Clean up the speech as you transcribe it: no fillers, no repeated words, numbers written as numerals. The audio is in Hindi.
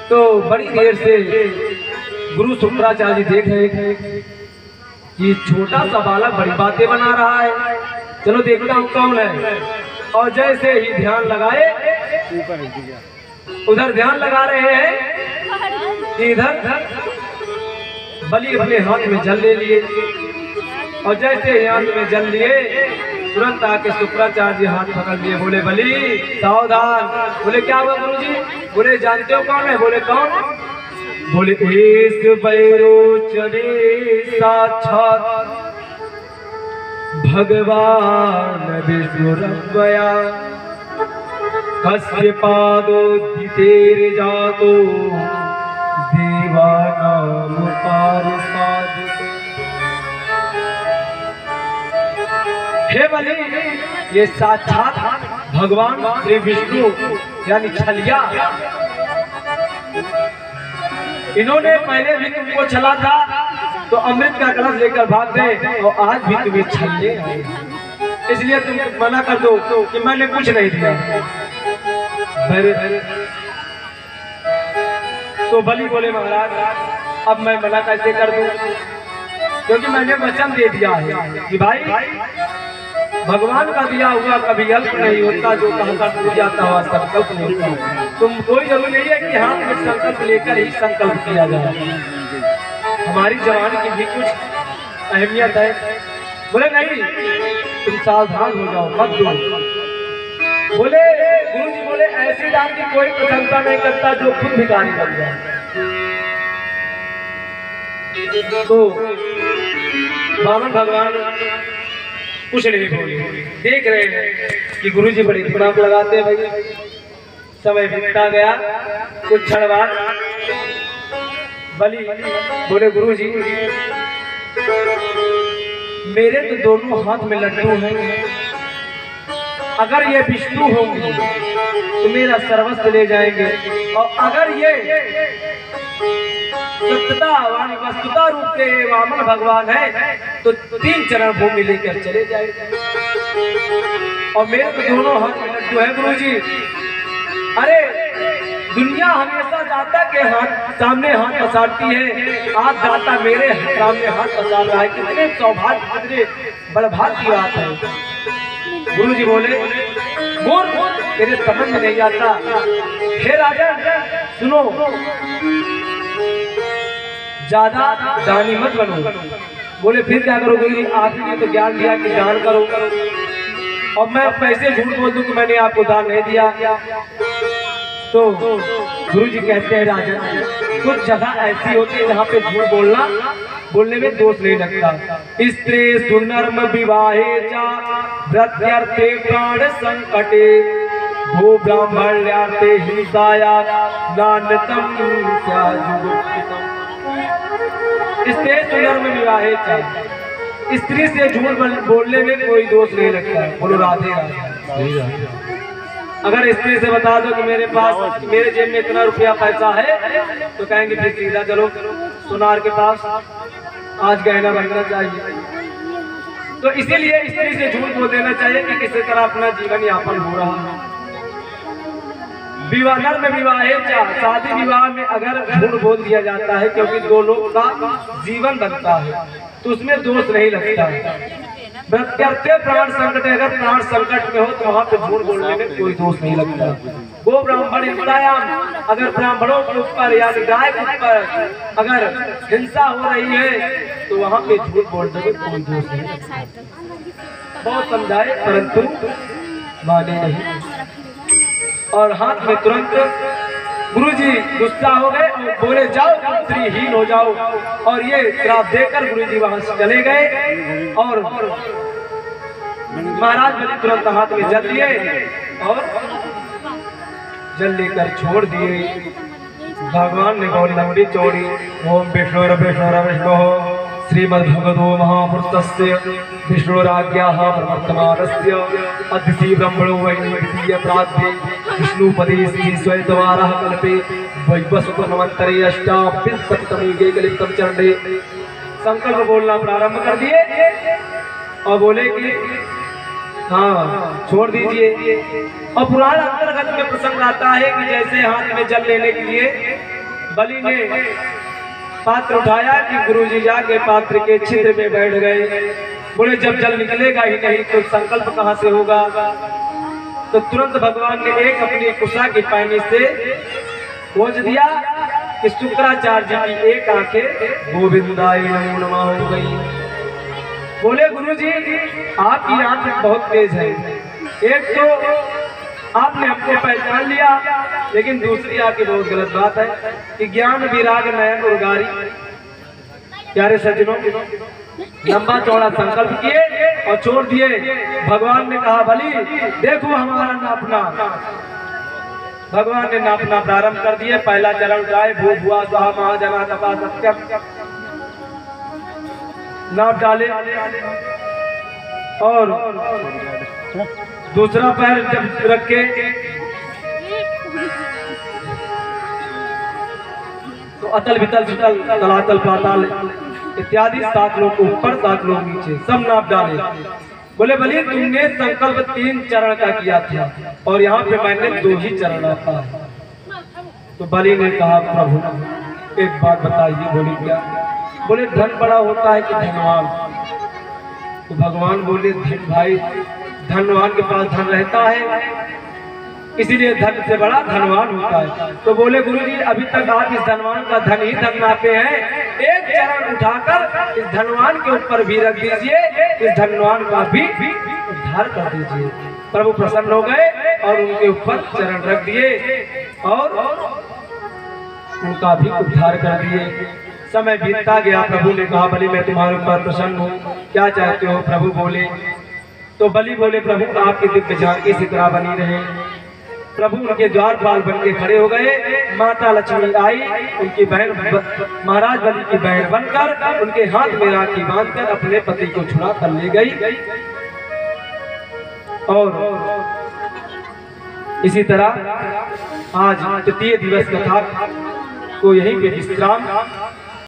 तो बड़ी देर से गुरु शुक्राचार्य जी देख रहे थे कि छोटा सा बालक बड़ी बातें बना रहा है, चलो देखता हूँ कौन है। और जैसे ही ध्यान लगाए, उधर ध्यान लगा रहे हैं कि इधर बलि अपने हाथ में जल ले लिए, और जैसे ही हाथ में जल लिए तुरंत आके शुक्राचार्य जी हाथ पकड़ लिए, बोले बलि सावधान। बोले क्या हुआ गुरु जी? बोले जानते हो कौन है? बोले कौन? बोले इस बैरोचने साक्षात भगवान विष्णुरव्यया कस्य पादोद्धितेर जातो देवानां पारिसादितो। हे बलि, ये साक्षात भगवान श्री विष्णु यानी छलिया, इन्होंने पहले भी तुमको छला था तो अमृत का कलश लेकर भाग गए, और आज भी तुम्हें छलिए, इसलिए तुम मना कर दो कि मैंने कुछ नहीं दिया। तो बलि बोले महाराज अब मैं मना कैसे कर दूं, क्योंकि मैंने वचन दे दिया है कि भाई भगवान का दिया हुआ कभी अल्प नहीं होता, जो कहकर टूट जाता हुआ संकल्प नहीं होता। तुम कोई जरूरी नहीं है कि हाथ में संकल्प लेकर ही संकल्प किया जाए, हमारी जवानी की भी कुछ अहमियत है। बोले नहीं, तुम सावधान हो जाओ, मत दो। बोले गुरु जी बोले ऐसी दान की कोई प्रशंसा नहीं करता जो खुद भिखारी बन जाए। तो वामन भगवान कुछ नहीं बोले, देख रहे हैं कि गुरु जी बड़े प्रणाम लगाते हैं। भाई समय बीतता गया, कुछ क्षण बाद बलि बोले गुरु जी मेरे तो दोनों हाथ में लड्डू हैं, अगर ये विष्णु होंगे तो मेरा सर्वस्व ले जाएंगे, और अगर ये सत्यता वाणी वस्तुता रूप से वामन भगवान है तो 3 चरण भूमि लेकर चले जाएंगे, और मेरे तो दोनों हाथ में लड्डू है गुरु जी। अरे दुनिया हमेशा दाता के हाथ सामने हाथ पसारती है, आज दाता मेरे सामने हाथ पसार रहा है, कितने सौभाग्य, कितने बड़भाग्य की बात है। गुरु जी बोले मूर्ख, तेरे समझ में नहीं आता। हे राजा सुनो, ज्यादा दानी मत बनो। बोले फिर क्या करो गुरु जी? आपने तो ज्ञान दिया कि दान करो, और मैं पैसे झूठ बोल दूं कि मैंने आपको दान नहीं दिया। तो गुरु जी कहते हैं राजन कुछ जगह ऐसी होती है जहाँ पे झूठ बोलने में दोष नहीं लगता। स्त्री सुनर्म विवाहे चा व्रत्यर्थे प्राण संकटे भू ब्राह्मण्यार्थे हिंसाया नान्यतम स्याजुगुप्तम। स्त्री सुनर्म विवाहे चा, स्त्री से झूठ बोलने में कोई दोष नहीं लगता। बोलो राधे राधे। अगर स्त्री से बता दो कि मेरे पास मेरे जेब में इतना रुपया पैसा है तो कहेंगे फिर सीधा चलो सुनार के पास, आज गहना बनना चाहिए। तो इसीलिए स्त्री से झूठ बोल देना चाहिए कि किसी तरह अपना जीवन यापन हो रहा है। विवाह में विवाहे शादी विवाह में अगर झूठ बोल दिया जाता है क्योंकि 2 लोग का जीवन बनता है तो उसमें दोष नहीं लगता है। करते प्राण संकट, अगर प्राण संकट में हो तो वहाँ पे झूठ बोलने में कोई दोष नहीं लगता। वो ब्राह्मण हिंसायाम, अगर ब्राह्मणों के ऊपर यानी गाय के ऊपर अगर हिंसा हो रही है तो वहाँ पे झूठ बोलने में कोई दोष नहीं लगता। बहुत समझाए परंतु माने नहीं, और हाथ में तुरंत गुरुजी गुस्सा हो गए और बोले जाओ पुत्रीहीन हो जाओ, और ये श्राप देकर गुरुजी वहां से चले गए। और महाराज बलि तुरंत हाथ में जल लिए और जल लेकर छोड़ दिए। भगवान ने गौरी लंबी चौड़ी ओम विष्णु विष्णु श्रीमद्भगवतो महापुरुषस्य विष्णुराज्ञाः प्रवर्तमानस्य अतिथि ब्रह्मणो वैद्य प्राप्ते विष्णुपदे श्री स्वयंवारः कल्पे वैवस्वतमंतरे अष्टाविंशतितमे एकलिप्तम चरणे। संकल्प बोलना प्रारंभ कर दिए और बोले कि हाँ छोड़ दीजिए। और पुराण अंतर्गत में प्रसंग आता है कि जैसे हाथ में जल लेने के लिए बलि ने पात्र उठाया कि गुरुजी जाके पात्र के छिद्र में बैठ गए। बोले जब जल निकलेगा ही नहीं तो संकल्प कहाँ से होगा। तो तुरंत भगवान ने एक अपनी कुशा की पैनी से खोज दिया कि शुक्राचार्य जी की एक आंखें गोविंदाय नमो नमः हो गई। बोले गुरुजी आपकी आंख बहुत तेज है, एक तो आपने हमको पहचान लिया, लेकिन दूसरी आपकी बहुत गलत बात है कि ज्ञान विराग नयन उर्गारी। प्यारे सज्जनों, लंबा चौड़ा संकल्प किए और छोड़ दिए। भगवान ने कहा बलि देखो हमारा नापना। भगवान ने नापना प्रारंभ कर दिए। पहला चरण उठाए, भू भुआ स्वाहा महाजना तपा सत्यम, नाप डाले और दूसरा पैर जब रखे तो अतल वितल सुतल तलातल पाताल इत्यादि 7 लोग ऊपर 7 लोग नीचे सब नाप डाले। बोले बलि तुमने संकल्प 3 चरण का किया था और यहाँ पे मैंने 2 ही चरण रखा है। तो बलि ने कहा प्रभु एक बात बताइए। बोले क्या। बोले धन बड़ा होता है कि धनवान। तो भगवान बोले धन भाई, धनवान के पास धन रहता है, इसीलिए धन से बड़ा धनवान होता है। तो बोले गुरुजी अभी तक आप इस धनवान का धन ही धन नापे हैं, एक चरण उठाकर इस धनवान के ऊपर भी रख दीजिए, इस धनवान का भी उद्धार कर दीजिए। प्रभु प्रसन्न हो गए और उनके ऊपर चरण रख दिए और उनका भी उद्धार कर दिए। समय बीतता गया। प्रभु ने कहा बलि मैं तुम्हारे ऊपर प्रसन्न हूँ, क्या चाहते हो। प्रभु बोले तो बलि बोले प्रभु आपकी दिव्य झांकी से तरह बनी रहे। प्रभु उनके द्वारपाल बन के खड़े हो गए। माता लक्ष्मी आई, उनकी बहन महाराज बलि की बहन बनकर उनके हाथ में राखी बांधकर अपने पति को छुड़ा कर ले गई। और इसी तरह आज तृतीय दिवस कथा को यहीं पे विश्राम